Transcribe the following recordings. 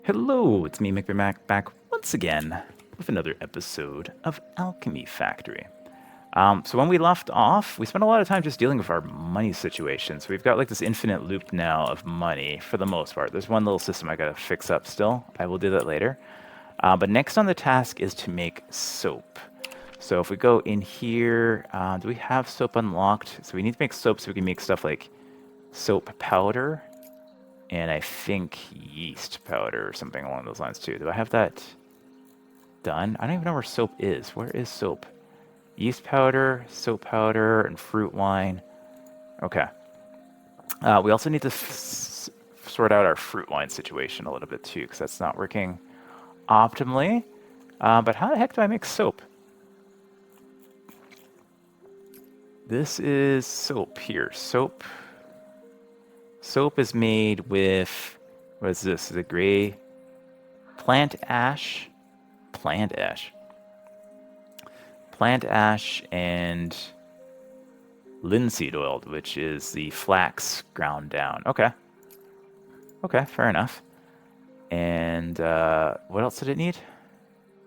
Hello, it's me, Mac, back once again with another episode of Alchemy Factory. So when we left off, we spent a lot of time just dealing with our money situation. So we've got like this infinite loop now of money for the most part. There's one little system I gotta fix up still. I will do that later. But next on the task is to make soap. So if we go in here, do we have soap unlocked? So we need to make soap so we can make stuff like soap powder and I think yeast powder or something along those lines too. Do I have that done? I don't even know where soap is. Where is soap? Yeast powder, soap powder, and fruit wine. Okay. We also need to sort out our fruit wine situation a little bit too, because that's not working optimally. But how the heck do I make soap? This is soap here. Soap. Soap is made with, what is this? The gray plant ash. Plant ash. Plant ash and linseed oil, which is the flax ground down. Okay. Okay, fair enough. And what else did it need?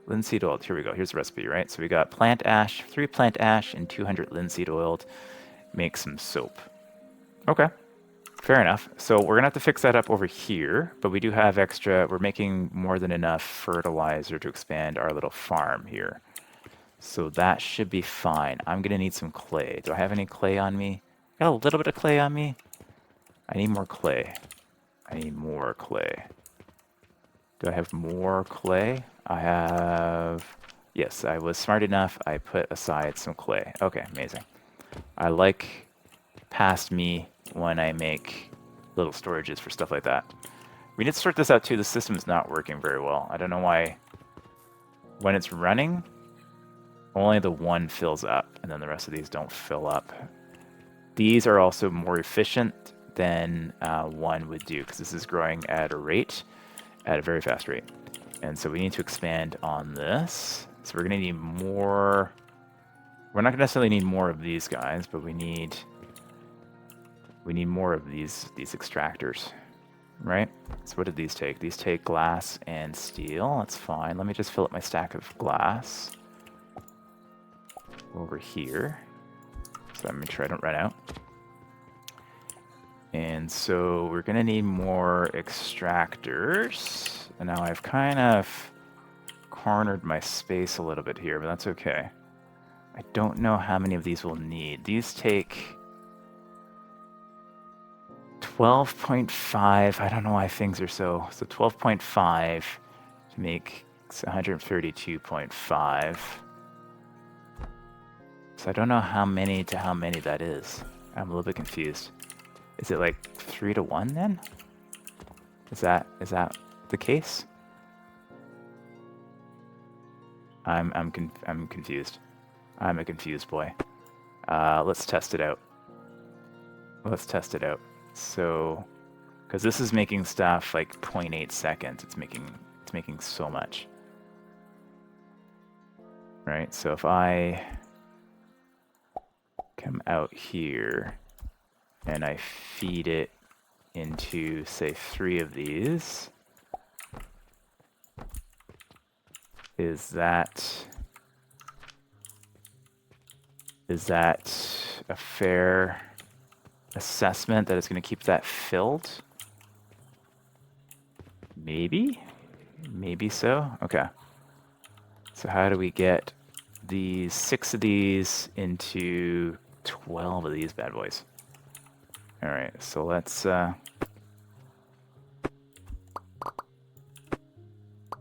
Linseed oil. Here we go. Here's the recipe, right? So we got plant ash, 3 plant ash, and 200 linseed oil. Make some soap. Okay. Fair enough. So we're going to have to fix that up over here, but we do have extra. We're making more than enough fertilizer to expand our little farm here. So that should be fine. I'm going to need some clay. Do I have any clay on me? Got a little bit of clay on me. I need more clay. I need more clay. Do I have more clay? I have... Yes, I was smart enough. I put aside some clay. Okay, amazing. I like past me when I make little storages for stuff like that. We need to sort this out too. The system is not working very well. I don't know why. When it's running, only the one fills up, and then the rest of these don't fill up. These are also more efficient than one would do, because this is growing at a very fast rate. And so we need to expand on this. So we're going to need more. We're not going to necessarily need more of these guys, but we need more of these extractors, right? So what did these take? These take glass and steel. That's fine. Let me just fill up my stack of glass over here. So I'm make sure I don't run out. And so we're going to need more extractors. And now I've kind of cornered my space a little bit here, but that's okay. I don't know how many of these we'll need. These take 12.5. I don't know why things are so 12.5 to make 132.5. So I don't know how many to how many that is. I'm a little bit confused. Is it like 3 to 1 then? Is that the case? I'm confused. I'm a confused boy. Let's test it out. Let's test it out. So, because this is making stuff like 0.8 seconds, it's making so much. Right, so if I come out here and I feed it into, say, 3 of these, is that a fair assessment that it's going to keep that filled? Maybe so. Okay. So how do we get these 6 of these into 12 of these bad boys? All right. So let's.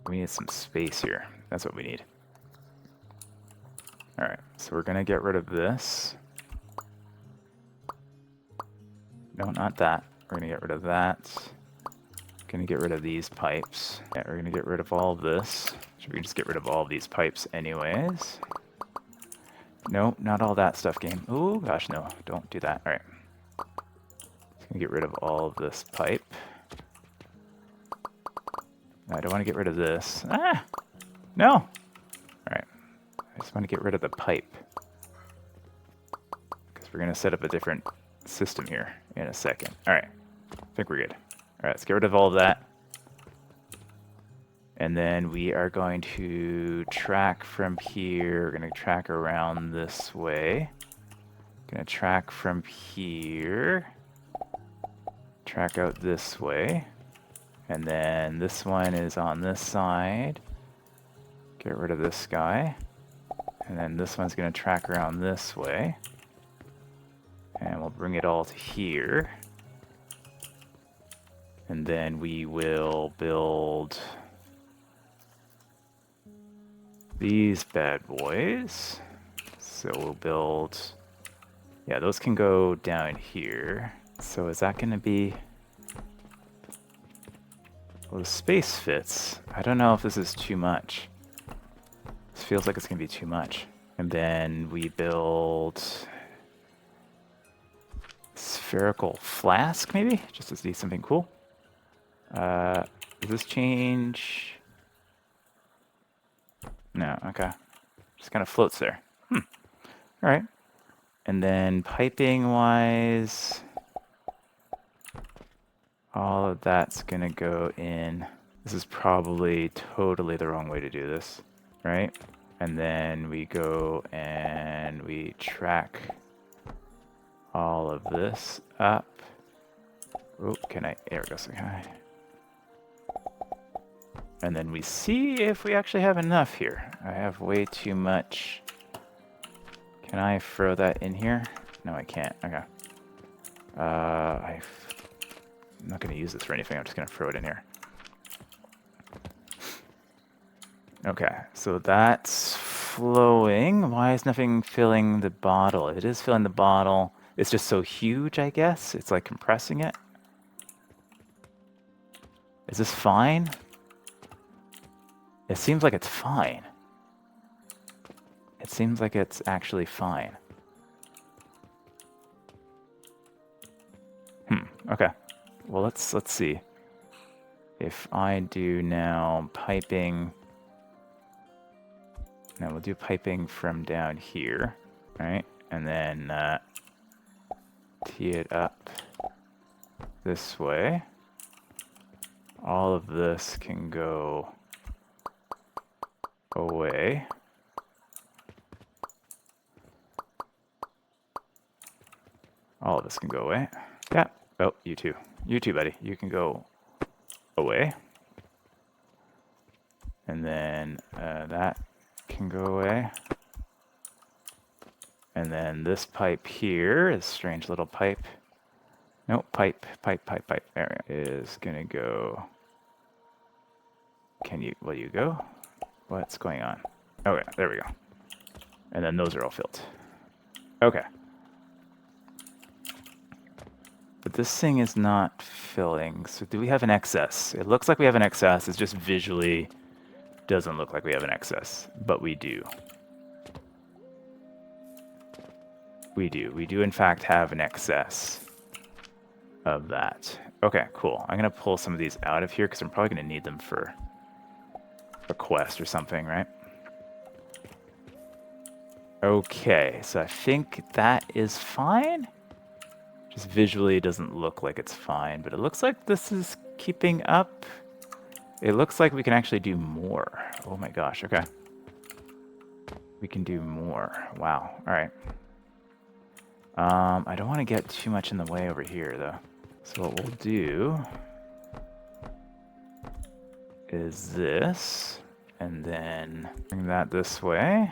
We need some space here. That's what we need. All right. So we're gonna get rid of this. No, not that. We're going to get rid of that. Going to get rid of these pipes. Yeah, we're going to get rid of all of this. Should we just get rid of all of these pipes anyways? No, not all that stuff, game. Oh, gosh, no. Don't do that. All right. Just going to get rid of all of this pipe. I don't want to get rid of this. Ah! No! All right. I just want to get rid of the pipe. Because we're going to set up a different system here in a second. All right. I think we're good. All right, let's get rid of all of that. And then we are going to track from here. We're going to track around this way. Going to track from here. Track out this way. And then this one is on this side. Get rid of this guy. And then this one's going to track around this way. And we'll bring it all to here. And then we will build these bad boys. So we'll build, yeah, those can go down here. So is that going to be, well, the space fits. I don't know if this is too much. This feels like it's going to be too much. And then we build spherical flask, maybe, just to see something cool. Does this change? No, okay. Just kind of floats there. All right. And then piping wise, all of that's gonna go in. This is probably totally the wrong way to do this, right? And then we go and we track all of this up. Oh, can I? There it goes. Okay. And then we see if we actually have enough here. I have way too much. Can I throw that in here? No, I can't. Okay. I'm not going to use this for anything. I'm just going to throw it in here. Okay, so that's flowing. Why is nothing filling the bottle? If it is filling the bottle, it's just so huge, I guess. It's like compressing it. Is this fine? It seems like it's fine. It seems like it's actually fine. Okay. Well, let's see. If I do now piping, now we'll do piping from down here, right? And then tee it up this way. All of this can go away. All of this can go away. Yeah. Oh, you too. You too, buddy. You can go away. And then that can go away. And then this pipe here, this strange little pipe. Nope, pipe. There it is gonna go. Will you go? What's going on? Okay, there we go. And then those are all filled. Okay. But this thing is not filling. So do we have an excess? It looks like we have an excess. It just visually doesn't look like we have an excess. But we do. We do. We do, in fact, have an excess of that. Okay, cool. I'm going to pull some of these out of here because I'm probably going to need them for a quest or something, right? Okay, so I think that is fine. Just visually, it doesn't look like it's fine, but it looks like this is keeping up. It looks like we can actually do more. Oh my gosh, okay. We can do more. Wow, all right. I don't want to get too much in the way over here, though. So what we'll do is this, and then bring that this way.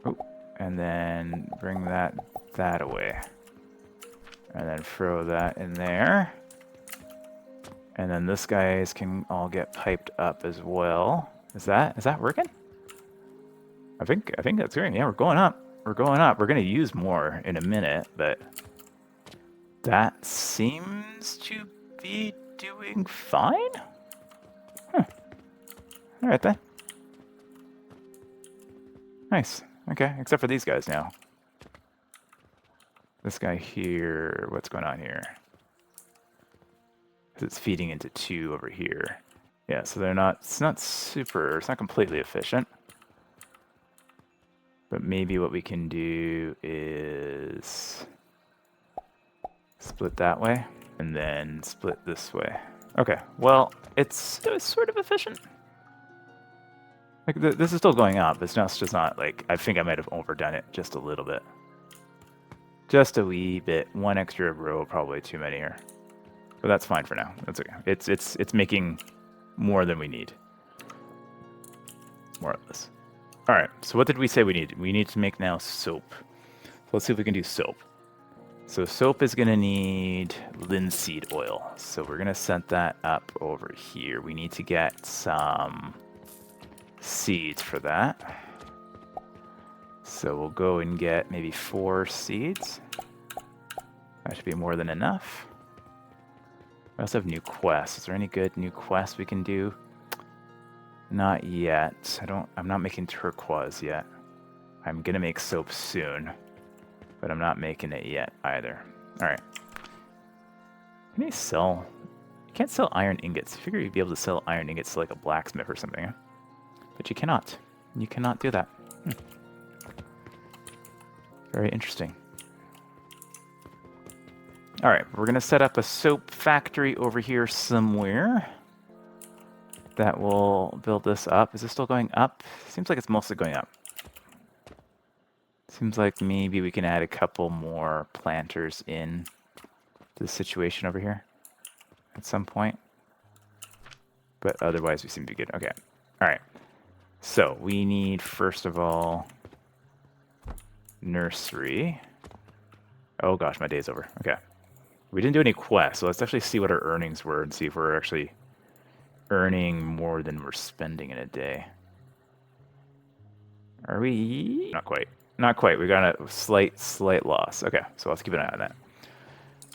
Oh, and then bring that away. And then throw that in there. And then this guys can all get piped up as well. Is that working? I think that's great. Yeah, we're going up. We're going up. We're going to use more in a minute, but that seems to be doing fine. Huh. All right then. Nice. Okay, except for these guys now. This guy here, what's going on here? Because it's feeding into 2 over here. Yeah, so it's not completely efficient. But maybe what we can do is split that way and then split this way. Okay, well, it's sort of efficient. Like, this is still going up. It's just not, like, I think I might have overdone it just a little bit. Just a wee bit. One extra row, probably too many here. But that's fine for now. That's okay. It's making more than we need. More or less. All right, so what did we say we need? We need to make now soap. So let's see if we can do soap. So soap is going to need linseed oil. So we're going to set that up over here. We need to get some seeds for that. So we'll go and get maybe 4 seeds. That should be more than enough. We also have new quests. Is there any good new quests we can do? Not yet. I'm not making turquoise yet. I'm gonna make soap soon, but I'm not making it yet either. All right. Can you sell? You can't sell iron ingots. I figure you'd be able to sell iron ingots to like a blacksmith or something, but you cannot. You cannot do that. Very interesting. All right, we're gonna set up a soap factory over here somewhere. That will build this up. Is this still going up? Seems like it's mostly going up. Seems like maybe we can add a couple more planters in to the situation over here at some point. But otherwise we seem to be good. Okay. All right. So we need, first of all, nursery. Oh gosh, my day's over. Okay. We didn't do any quests, so let's actually see what our earnings were and see if we're actually earning more than we're spending in a day. Are we? Not quite. Not quite. We got a slight loss. Okay, so let's keep an eye on that.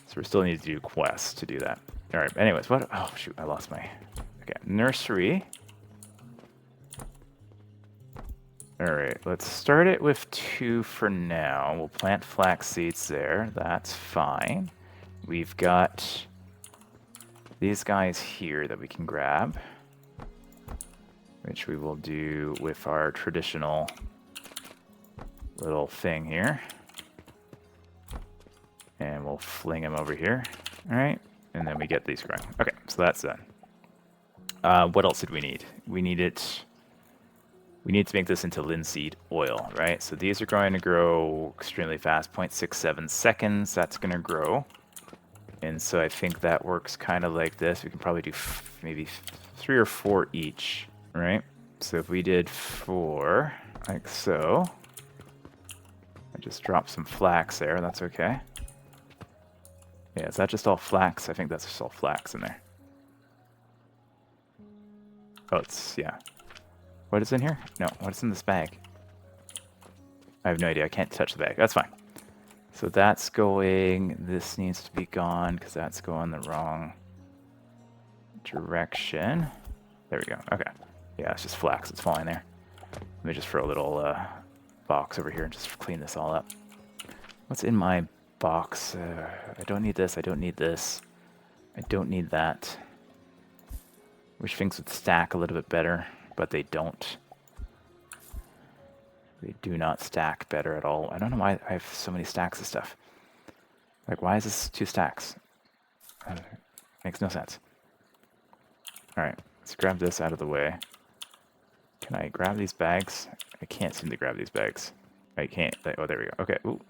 So we still need to do quests to do that. All right. Anyways, what? Oh shoot, I lost my. Okay, nursery. All right, let's start it with 2 for now. We'll plant flax seeds there. That's fine. We've got these guys here that we can grab, which we will do with our traditional little thing here. And we'll fling them over here. All right, and then we get these growing. Okay, so that's done. What else did we need? We need to make this into linseed oil, right? So these are going to grow extremely fast, 0.67 seconds. That's going to grow. And so I think that works kind of like this. We can probably do maybe 3 or 4 each, right? So if we did 4, like so. I just dropped some flax there. That's okay. Yeah, is that just all flax? I think that's just all flax in there. Oh, it's, yeah. What is in here? No, what's in this bag? I have no idea. I can't touch the bag. That's fine. So that's going, this needs to be gone because that's going the wrong direction. There we go. Okay. Yeah, it's just flax. It's falling there. Let me just throw a little box over here and just clean this all up. What's in my box? I don't need this. I don't need this. I don't need that. Wish things would stack a little bit better, but they don't. They do not stack better at all. I don't know why I have so many stacks of stuff. Like, why is this 2 stacks? Makes no sense. All right, let's grab this out of the way. Can I grab these bags? I can't seem to grab these bags. I can't. Oh, there we go. Okay. Ooh.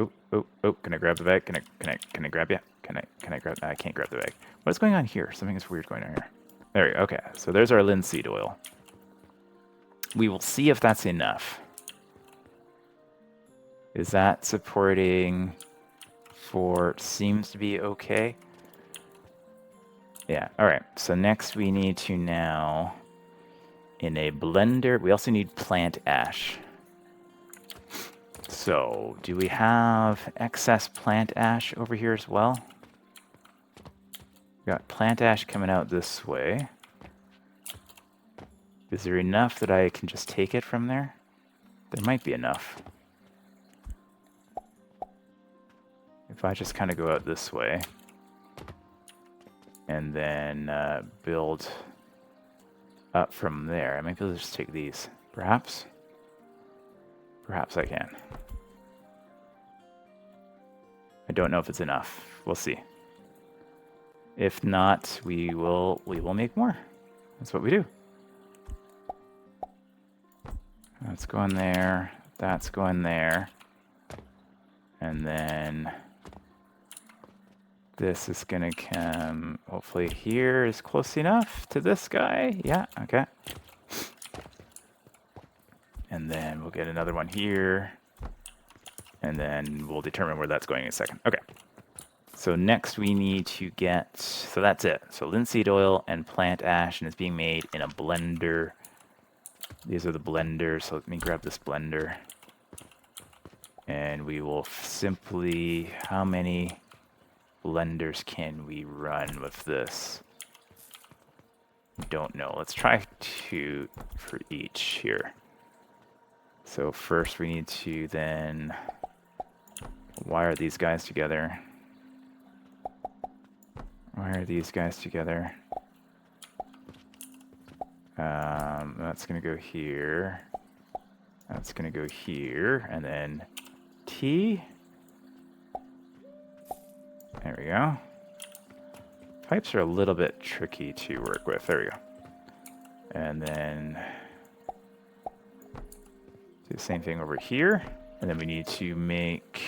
Ooh. Ooh. Ooh. Can I grab the bag? Can I grab you? Can I grab? I can't grab the bag. What is going on here? Something is weird going on here. There we go. Okay. So there's our linseed oil. We will see if that's enough. Is that supporting for, seems to be okay? Yeah, all right. So next we need to now, in a blender, we also need plant ash. So do we have excess plant ash over here as well? We got plant ash coming out this way. Is there enough that I can just take it from there? There might be enough. If I just kind of go out this way and then build up from there, I might be able to just take these. Perhaps? Perhaps I can. I don't know if it's enough. We'll see. If not, we will make more. That's what we do. That's going there. That's going there. And then this is gonna come, hopefully here is close enough to this guy. Yeah, okay. And then we'll get another one here. And then we'll determine where that's going in a second. Okay. So next we need to get, so that's it. So linseed oil and plant ash, and it's being made in a blender. These are the blenders, so let me grab this blender. And we will simply, how many blenders can we run with this? Don't know. Let's try 2 for each here. So first we need to then wire these guys together. Wire these guys together. That's going to go here. That's going to go here. And then T. There we go. Pipes are a little bit tricky to work with. There we go. And then do the same thing over here. And then we need to make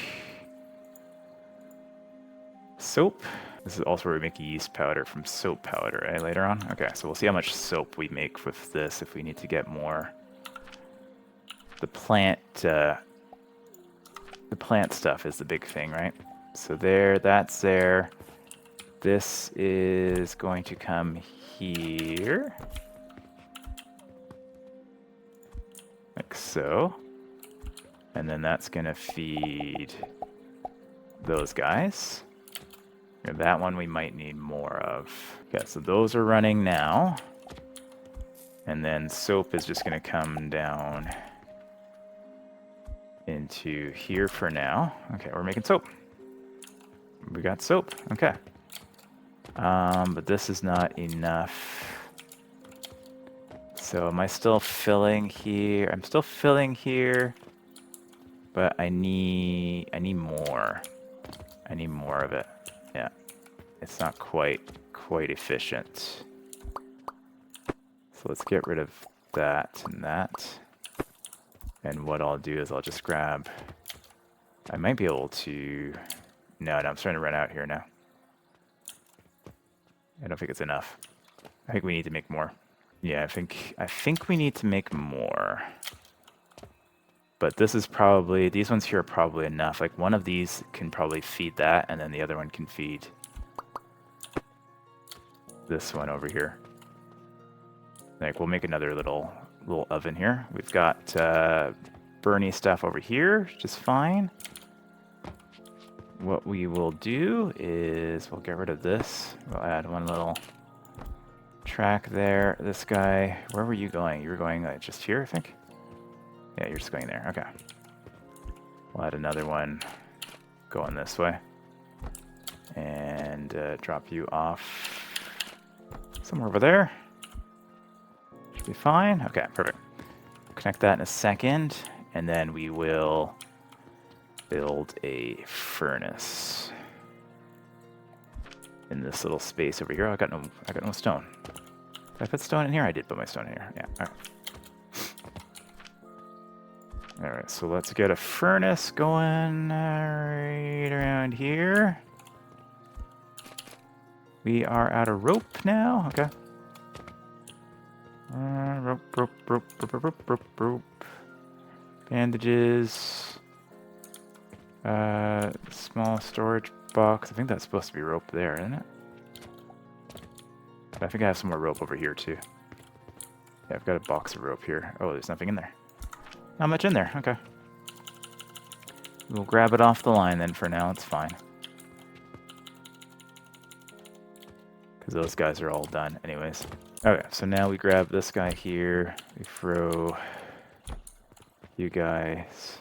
soap. This is also where we make yeast powder from soap powder, right, later on? Okay, so we'll see how much soap we make with this if we need to get more. The plant stuff is the big thing, right? So there, that's there. This is going to come here. Like so. And then that's going to feed those guys. And that one we might need more of. Okay, so those are running now. And then soap is just going to come down into here for now. Okay, we're making soap. We got soap. Okay. But this is not enough. So am I still filling here? I'm still filling here. But I need more. I need more of it. Yeah. It's not quite efficient. So let's get rid of that and that. And what I'll do is I'll just grab, I might be able to, no, I'm starting to run out here now. I don't think it's enough. I think we need to make more. Yeah, I think we need to make more. But this is probably, these ones here are probably enough. Like one of these can probably feed that, and then the other one can feed this one over here. Like we'll make another little oven here. We've got burny stuff over here, just fine. What we will do is we'll get rid of this. We'll add one little track there. This guy, where were you going? You were going just here, I think? Yeah, you're just going there. Okay. We'll add another one going this way. And drop you off somewhere over there. Should be fine. Okay, perfect. Connect that in a second. And then we will build a furnace in this little space over here. I got no stone. Did I put stone in here? I did put my stone in here. Yeah. All right. All right. So let's get a furnace going right around here. We are out of rope now. Okay. Rope. Bandages. Small storage box. I think that's supposed to be rope there, isn't it? But I think I have some more rope over here too. Yeah, I've got a box of rope here. Oh, there's nothing in there. Not much in there. Okay. We'll grab it off the line then for now. It's fine. Because those guys are all done anyways. Okay, so now we grab this guy here. We throw you guys.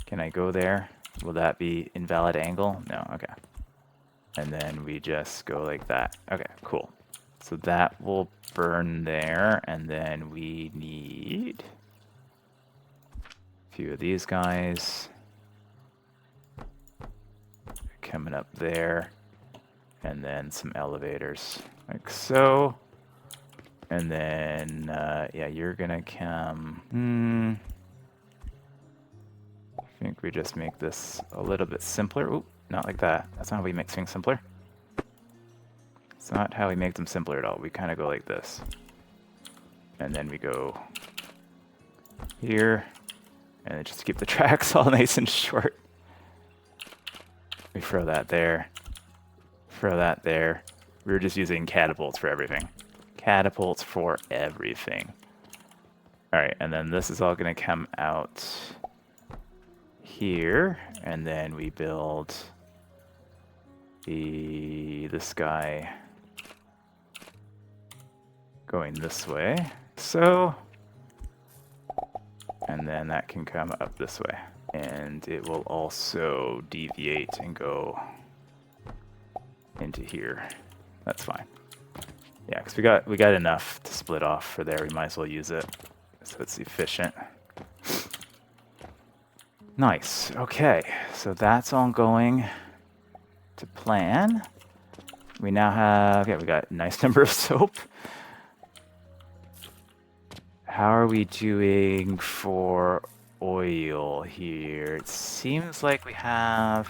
Can I go there? Will that be invalid angle? No, okay. And then we just go like that. Okay, cool. So that will burn there, and then we need a few of these guys coming up there. And then some elevators, like so. And then, yeah, you're gonna come... I think we just make this a little bit simpler. Oop, not like that. That's not how we make things simpler. It's not how we make them simpler at all. We kind of go like this. And then we go here. And then just keep the tracks all nice and short. We throw that there. Throw that there. We were just using catapults for everything. Catapults for everything. Alright, and then this is all going to come out here. And then we build this guy going this way. So, and then that can come up this way. And it will also deviate and go into here. That's fine. Yeah, because we got enough to split off for there. We might as well use it so it's efficient. Nice. Okay, so that's all going to plan. We now have, yeah, we got a nice number of soap. How are we doing for oil here? It seems like we have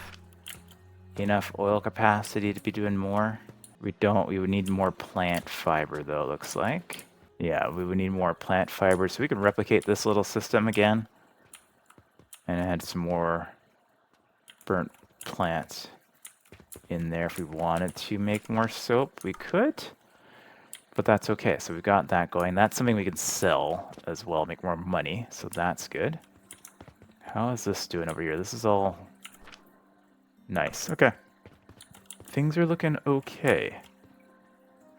enough oil capacity to be doing more. We don't. We would need more plant fiber, though, looks like. Yeah, we would need more plant fiber, so we can replicate this little system again and add some more burnt plant in there if we wanted to make more soap. We could, but that's okay. So we've got that going. That's something we can sell as well, make more money, so that's good. How is this doing over here? This is all nice. Okay. Things are looking okay.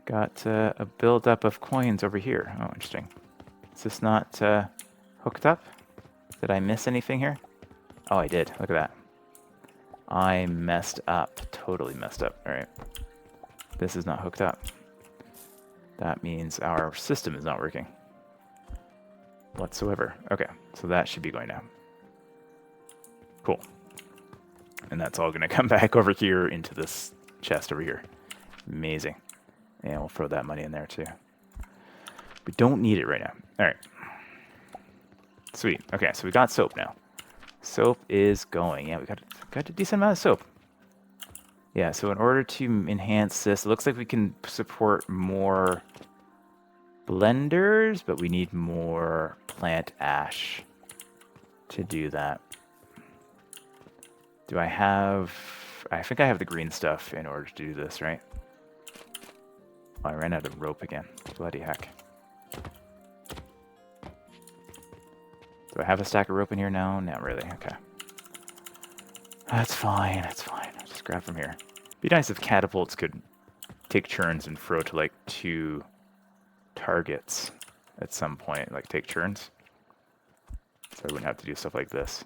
Got a buildup of coins over here. Oh, interesting. Is this not hooked up? Did I miss anything here? Oh, I did. Look at that. I messed up. Totally messed up. All right. This is not hooked up. That means our system is not working whatsoever. Okay, so that should be going down. Cool. And that's all going to come back over here into this chest over here. Amazing. And we'll throw that money in there too. We don't need it right now. All right. Sweet. Okay, so we got soap now. Soap is going. Yeah, we got a decent amount of soap. Yeah, so in order to enhance this, it looks like we can support more blenders, but we need more plant ash to do that. Do I have... I think I have the green stuff in order to do this, right? Oh, I ran out of rope again. Bloody heck. Do I have a stack of rope in here now? Not really. Okay. That's fine. That's fine. I'll just grab from here. Be nice if catapults could take turns and throw to like 2 targets at some point. Like take turns. So I wouldn't have to do stuff like this.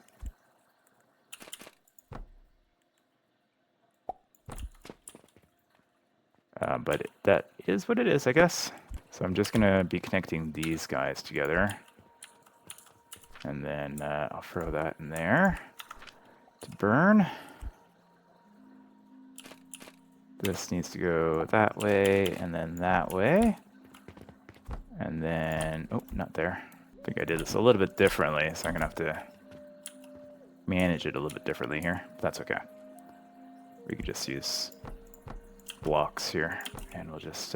But that is what it is, I guess. So I'm just going to be connecting these guys together. And then I'll throw that in there to burn. This needs to go that way and then that way. And then, oh, not there. I think I did this a little bit differently, so I'm going to have to manage it a little bit differently here. That's okay. We could just use blocks here, and we'll just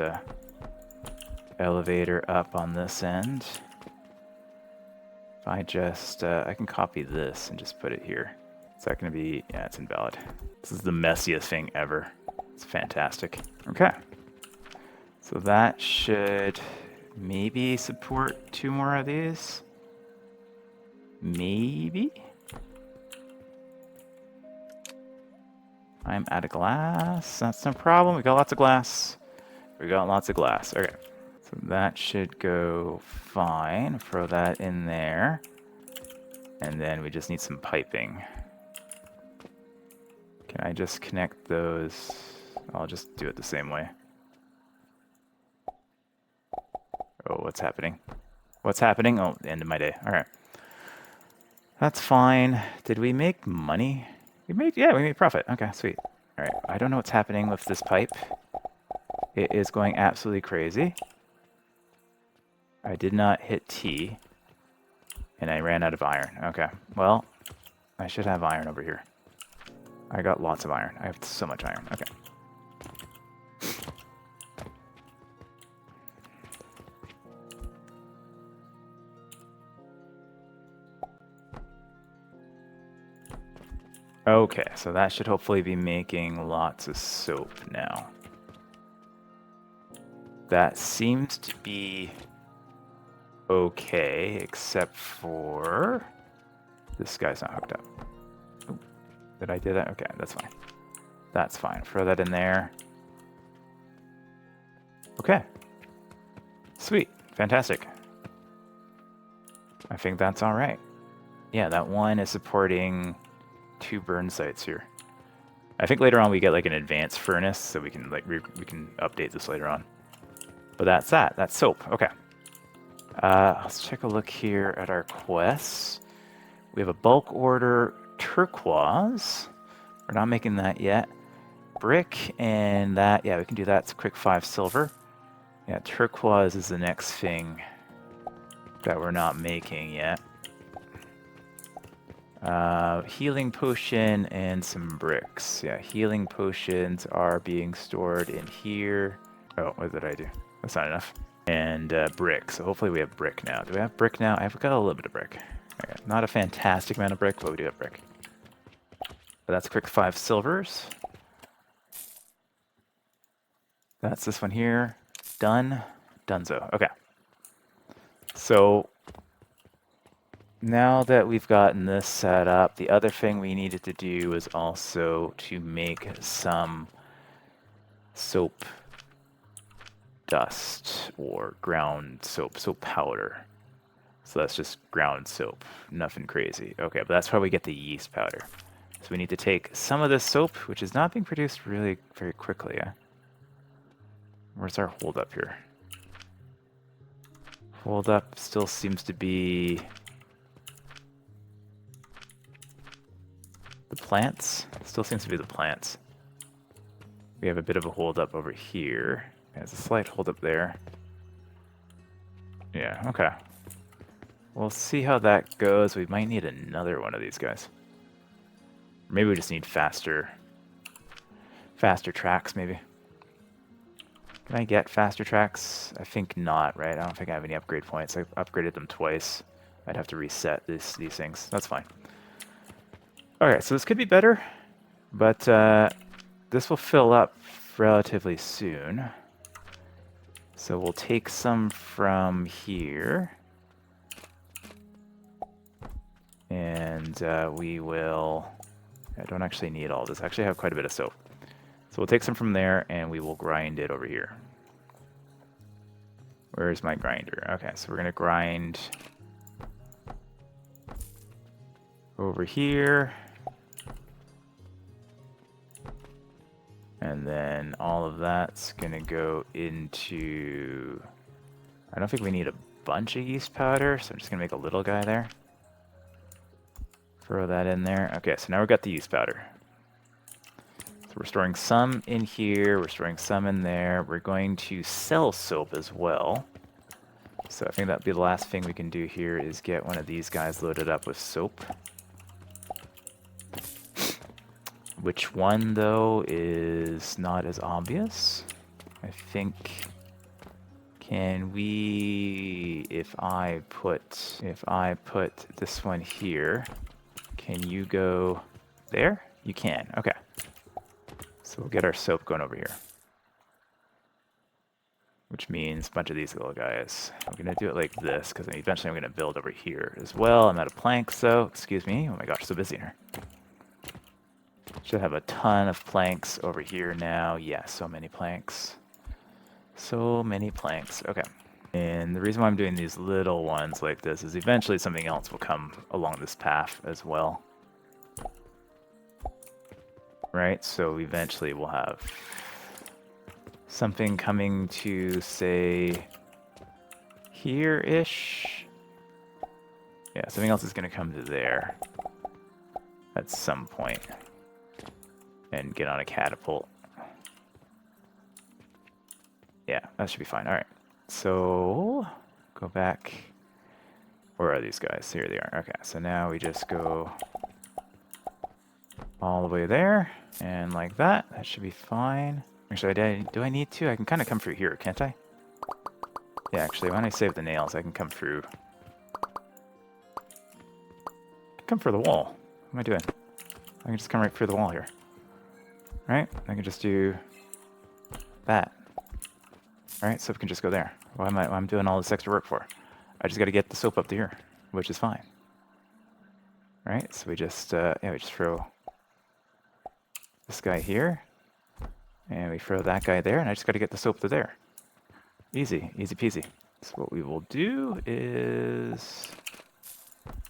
elevator up on this end. If I just, I can copy this and just put it here. Is that going to be, yeah, it's invalid. This is the messiest thing ever. It's fantastic. Okay. So that should maybe support 2 more of these. Maybe. I'm out of glass. That's no problem. We got lots of glass. We got lots of glass. Okay. So that should go fine. Throw that in there. And then we just need some piping. Can I just connect those? I'll just do it the same way. Oh, what's happening? What's happening? Oh, the end of my day. All right. That's fine. Did we make money? We made, yeah, we made profit. Okay, sweet. All Alright, I don't know what's happening with this pipe. It is going absolutely crazy. I did not hit T, and I ran out of iron. Okay, well, I should have iron over here. I got lots of iron. I have so much iron. Okay. Okay, so that should hopefully be making lots of soap now. That seems to be okay, except for this guy's not hooked up. Ooh, did I do that? Okay, that's fine. That's fine. Throw that in there. Okay. Sweet. Fantastic. I think that's all right. Yeah, that one is supporting 2 burn sites here. I think later on we get like an advanced furnace, so we can like we can update this later on. But that's that. That's soap. Okay. Let's take a look here at our quests. We have a bulk order turquoise. We're not making that yet. Brick and that, yeah, we can do that. It's a quick 5 silver. Yeah, turquoise is the next thing that we're not making yet. Healing potion and some bricks. Yeah, healing potions are being stored in here. Oh, what did I do? That's not enough. And brick. So hopefully we have brick now. Do we have brick now? I've got a little bit of brick. Okay. Not a fantastic amount of brick, but we do have brick. But that's a quick 5 silvers. That's this one here. Done. Donezo. Okay. So now that we've gotten this set up, the other thing we needed to do was also to make some soap dust or ground soap powder. So that's just ground soap, nothing crazy. Okay, but that's how we get the yeast powder. So we need to take some of this soap, which is not being produced really very quickly. Where's our hold up here? Hold up still seems to be the plants. Still seems to be the plants. We have a bit of a hold up over here. There's a slight hold up there. Yeah, okay. We'll see how that goes. We might need another one of these guys. Maybe we just need faster tracks, maybe. Can I get faster tracks? I think not, right? I don't think I have any upgrade points. I've upgraded them twice. I'd have to reset these things. That's fine. Alright, so this could be better, but this will fill up relatively soon. So we'll take some from here. And we will... I don't actually need all this. I actually have quite a bit of soap. So we'll take some from there and we will grind it over here. Where's my grinder? Okay, so we're going to grind over here. And then all of that's going to go into... I don't think we need a bunch of yeast powder, so I'm just going to make a little guy there. Throw that in there. Okay, so now we've got the yeast powder. So we're storing some in here, we're storing some in there. We're going to sell soap as well. So I think that'd be the last thing we can do here is get one of these guys loaded up with soap. Which one, though, is not as obvious. I think... Can we... If I put this one here, can you go there? You can. Okay. So we'll get our soap going over here. Which means a bunch of these little guys. I'm going to do it like this, because eventually I'm going to build over here as well. I'm out of planks, though. Excuse me. Oh my gosh, so busy here. Should have a ton of planks over here now. Yeah, so many planks. So many planks. Okay. And the reason why I'm doing these little ones like this is eventually something else will come along this path as well. Right? So eventually we'll have something coming to, say, here-ish. Yeah, something else is going to come to there at some point. and get on a catapult. Yeah, that should be fine. All right. So go back. Where are these guys? Here they are. Okay, so now we just go all the way there and like that. That should be fine. Actually, do I need to? I can kind of come through here, can't I? Yeah, actually, when I save the nails, I can come through. Come for the wall. What am I doing? I can just come right through the wall here. Right? I can just do that. Alright, soap can just go there. Why am I'm doing all this extra work for? I just got to get the soap up to here, which is fine. Right? So we just, yeah, we just throw this guy here, and we throw that guy there, and I just got to get the soap to there. Easy, easy peasy. So what we will do is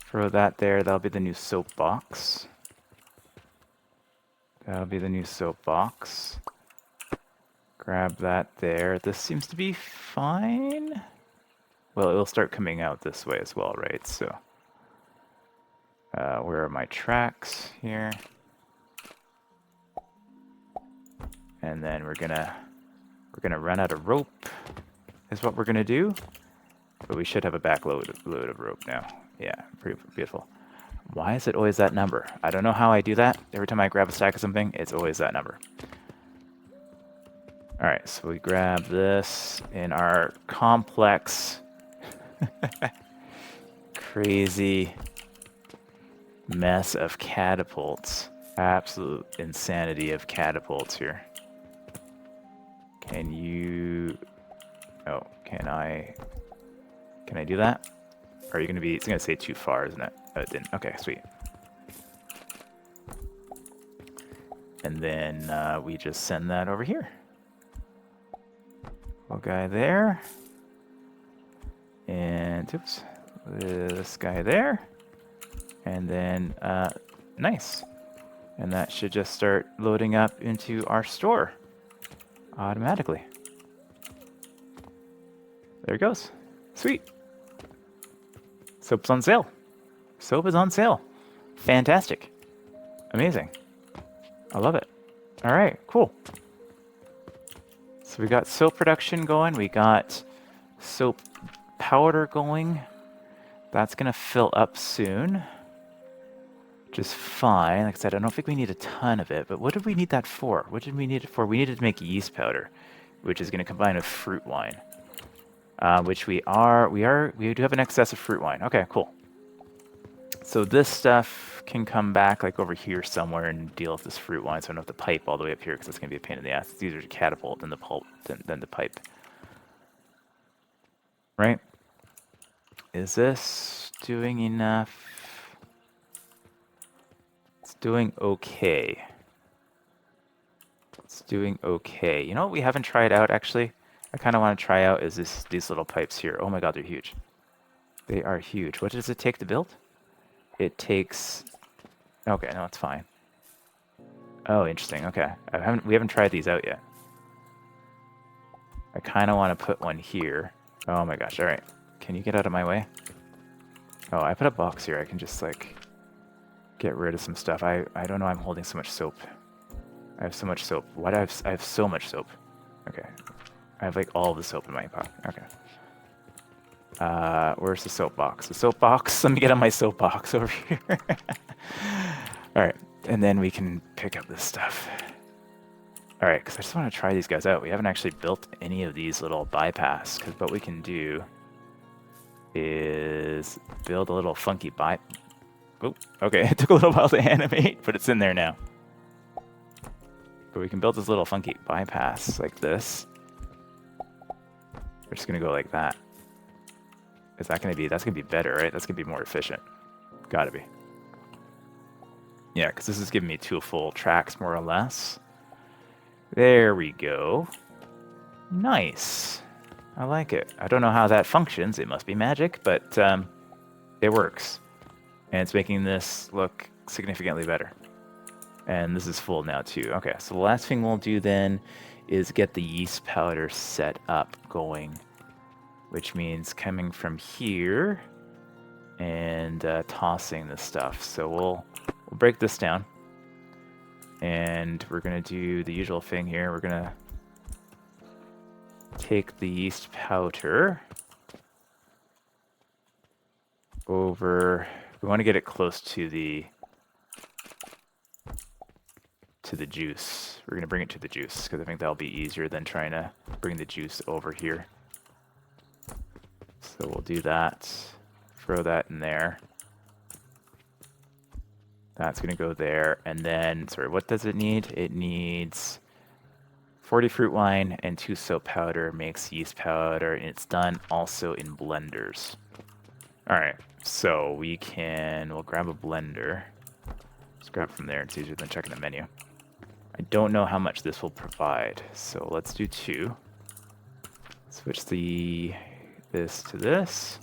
throw that there. That'll be the new soap box. That'll be the new soap box. Grab that there. This seems to be fine. Well, it'll start coming out this way as well, right? So, where are my tracks here? And then we're gonna run out of rope. Is what we're gonna do. But we should have a back load of rope now. Yeah, pretty beautiful. Why is it always that number? I don't know how I do that. Every time I grab a stack of something, it's always that number. All right, so we grab this in our complex, crazy mess of catapults. Absolute insanity of catapults here. Can you... Oh, can I do that? Or are you gonna be... It's gonna say too far, isn't it? Oh, it didn't. Okay, sweet. And then we just send that over here. Little guy there. And, oops, this guy there. And then, nice. And that should just start loading up into our store automatically. There it goes. Sweet. Soap's on sale. Soap is on sale. Fantastic. Amazing. I love it. All right, cool. So we got soap production going. We got soap powder going. That's going to fill up soon, which is fine. Like I said, I don't think we need a ton of it, but what did we need that for? What did we need it for? We needed to make yeast powder, which is going to combine with fruit wine, which we do have an excess of fruit wine. Okay, cool. So this stuff can come back like over here somewhere and deal with this fruit wine, so I don't have to pipe all the way up here because it's going to be a pain in the ass. It's easier to catapult than the pulp than the pipe. Right? Is this doing enough? It's doing okay. It's doing okay. You know what we haven't tried out, actually? I kind of want to try out is these little pipes here. Oh my god, they're huge. They are huge. What does it take to build? It takes... Okay, no, it's fine. Oh, interesting. Okay. We haven't tried these out yet. I kind of want to put one here. Oh my gosh, alright. Can you get out of my way? Oh, I put a box here. I can just, like, get rid of some stuff. I don't know I'm holding so much soap. I have so much soap. Why do I have so much soap? Okay. I have, like, all the soap in my pocket. Okay. Where's the soapbox? The soapbox? Let me get on my soapbox over here. Alright, and then we can pick up this stuff. Alright, because I just want to try these guys out. We haven't actually built any of these little bypass, because what we can do is build a little funky Oh, okay, it took a little while to animate, but it's in there now. But we can build this little funky bypass like this. We're just going to go like that. Is that going to be... That's going to be better, right? That's going to be more efficient. Gotta be. Yeah, because this is giving me 2 full tracks, more or less. There we go. Nice. I like it. I don't know how that functions. It must be magic, but it works. And it's making this look significantly better. And this is full now, too. Okay, so the last thing we'll do then is get the yeast powder set up going, which means coming from here and tossing this stuff. So we'll break this down. And we're going to do the usual thing here. We're going to take the yeast powder over. We want to get it close to the juice. We're going to bring it to the juice because I think that'll be easier than trying to bring the juice over here. So we'll do that. Throw that in there. That's going to go there. And then, sorry, what does it need? It needs 40 fruit wine and 2 soap powder makes yeast powder, and it's done also in blenders. All right, so we'll grab a blender. Let's grab from there. It's easier than checking the menu. I don't know how much this will provide, so let's do 2. Switch this to this,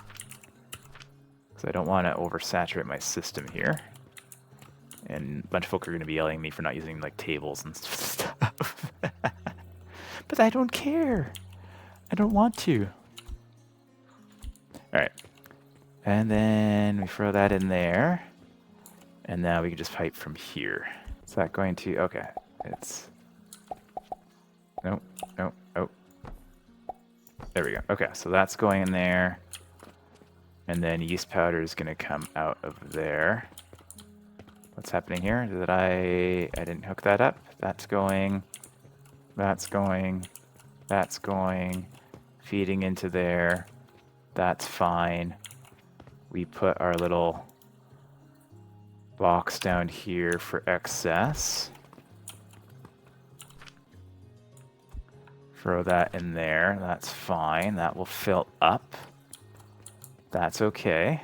because I don't want to oversaturate my system here. And a bunch of folk are going to be yelling at me for not using like tables and stuff. But I don't care. I don't want to. All right. And then we throw that in there. And now we can just pipe from here. Is that going to... Okay. It's... Nope. Nope. Oh. There we go. Okay, so that's going in there. And then yeast powder is going to come out of there. What's happening here? Did I didn't hook that up. That's going. That's going. That's going. Feeding into there. That's fine. We put our little box down here for excess. Throw that in there. That's fine. That will fill up. That's okay.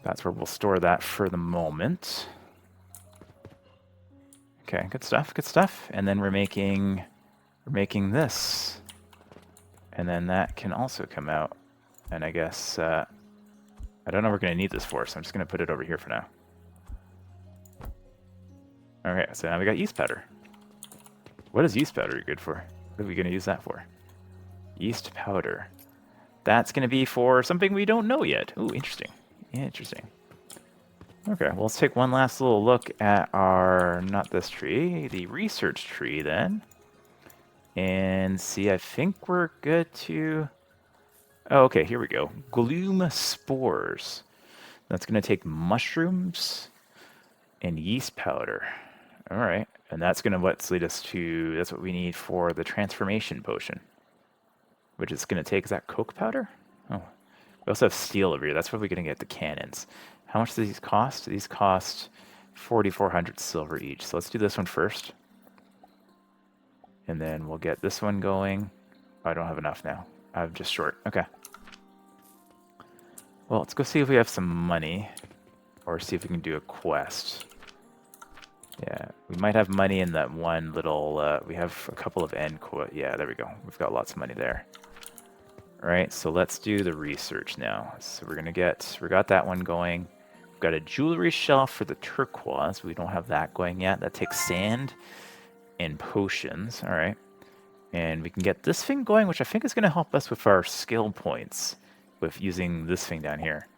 That's where we'll store that for the moment. Okay, good stuff, good stuff. And then we're making this. And then that can also come out. And I guess, I don't know what we're going to need this for, so I'm just going to put it over here for now. Okay, so now we got yeast powder. What is yeast powder good for? What are we going to use that for? Yeast powder. That's going to be for something we don't know yet. Ooh, interesting. Interesting. Okay, well, let's take one last little look at our, not this tree, the research tree then. And see, I think we're good to... Oh, okay, here we go. Gloom spores. That's going to take mushrooms and yeast powder. All right, and that's going to lead us to... That's what we need for the transformation potion. Which is going to take... Is that coke powder? Oh. We also have steel over here. That's where we're going to get the cannons. How much do these cost? These cost 4,400 silver each. So let's do this one first. And then we'll get this one going. Oh, I don't have enough now. I'm just short. Okay. Well, let's go see if we have some money. Or see if we can do a quest. Yeah, we might have money in that one little... we have a couple of end quest. Yeah, there we go. We've got lots of money there. All right, so let's do the research now. So we got that one going. We've got a jewelry shelf for the turquoise. We don't have that going yet. That takes sand and potions. All right. And we can get this thing going, which I think is going to help us with our skill points with using this thing down here.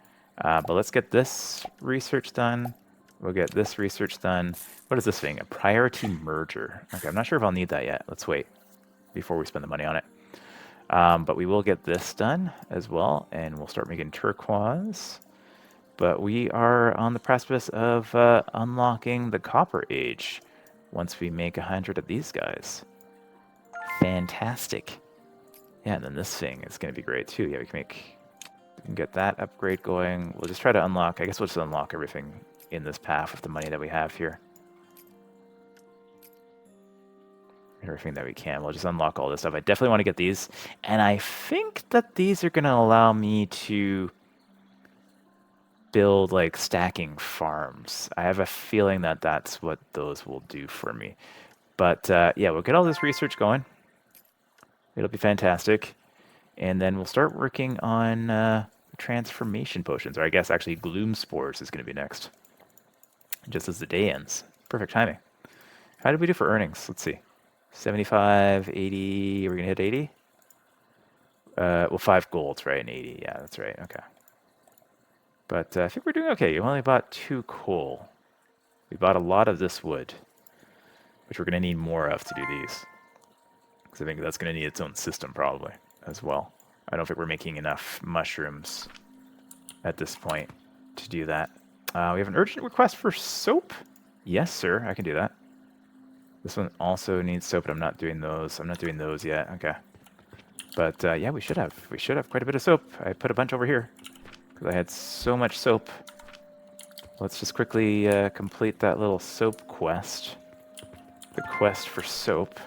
But let's get this research done. We'll get this research done. What is this thing? A priority merger. Okay, I'm not sure if I'll need that yet. Let's wait before we spend the money on it. But we will get this done as well, and we'll start making turquoise. But we are on the precipice of unlocking the Copper Age once we make 100 of these guys. Fantastic. Yeah, and then this thing is going to be great too. Yeah, we can get that upgrade going. We'll just try to unlock, I guess we'll just unlock everything in this path with the money that we have here. Everything that we can. We'll just unlock all this stuff. I definitely want to get these. And I think that these are going to allow me to build like stacking farms. I have a feeling that that's what those will do for me. But yeah, we'll get all this research going. It'll be fantastic. And then we'll start working on transformation potions. Or I guess actually gloom spores is going to be next. Just as the day ends. Perfect timing. How did we do for earnings? Let's see. 75, 80, are we going to hit 80? Well, 5 golds, right, and 80, yeah, that's right, okay. But I think we're doing okay. You only bought 2 coal. We bought a lot of this wood, which we're going to need more of to do these. Because I think that's going to need its own system probably as well. I don't think we're making enough mushrooms at this point to do that. We have an urgent request for soap. Yes, sir, I can do that. This one also needs soap, but I'm not doing those. I'm not doing those yet. Okay. But yeah, we should have. We should have quite a bit of soap. I put a bunch over here because I had so much soap. Let's just quickly complete that little soap quest. The quest for soap.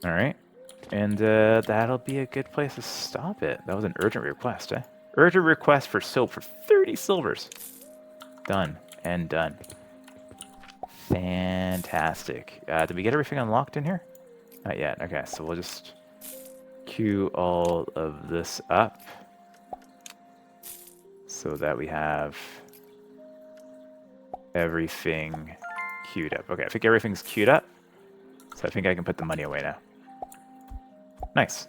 All right. And that'll be a good place to stop it. That was an urgent request, eh? Urgent request for soap for 30 silvers. Done and done. Fantastic. Did we get everything unlocked in here? Not yet. Okay, so we'll just queue all of this up so that we have everything queued up. Okay, I think everything's queued up, so I think I can put the money away now. Nice.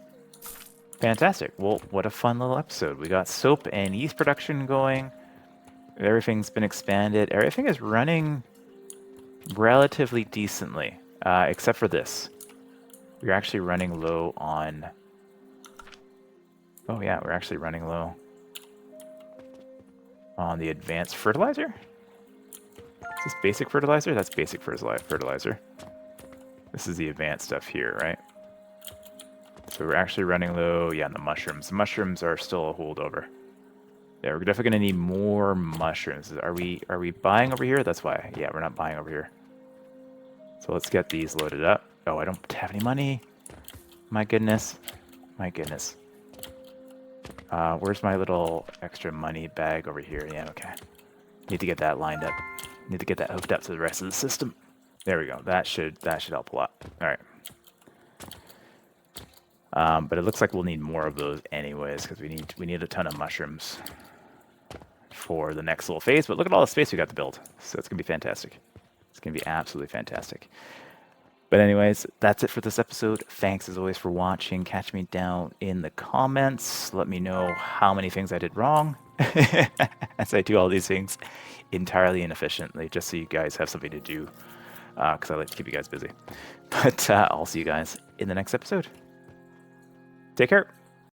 Fantastic. Well, what a fun little episode. We got soap and yeast production going. Everything's been expanded. Everything is running relatively decently, except for this. We're actually running low on... Oh yeah, we're actually running low on the advanced fertilizer. Is this basic fertilizer? That's basic fertilizer. This is the advanced stuff here, right? So we're actually running low, yeah, on the mushrooms. The mushrooms are still a holdover. Yeah, we're definitely gonna need more mushrooms. Are we buying over here? That's why. Yeah, we're not buying over here. So let's get these loaded up. Oh, I don't have any money. My goodness. My goodness. Where's my little extra money bag over here? Yeah, okay. Need to get that lined up. Need to get that hooked up to the rest of the system. There we go. That should help a lot. All right. But it looks like we'll need more of those anyways, because we need a ton of mushrooms for the next little phase. But look at all the space we got to build. So it's gonna be fantastic. It's gonna be absolutely fantastic. But anyways, that's it for this episode. Thanks as always for watching. Catch me down in the comments. Let me know how many things I did wrong as I do all these things entirely inefficiently, just so you guys have something to do, because I like to keep you guys busy. But I'll see you guys in the next episode. Take care.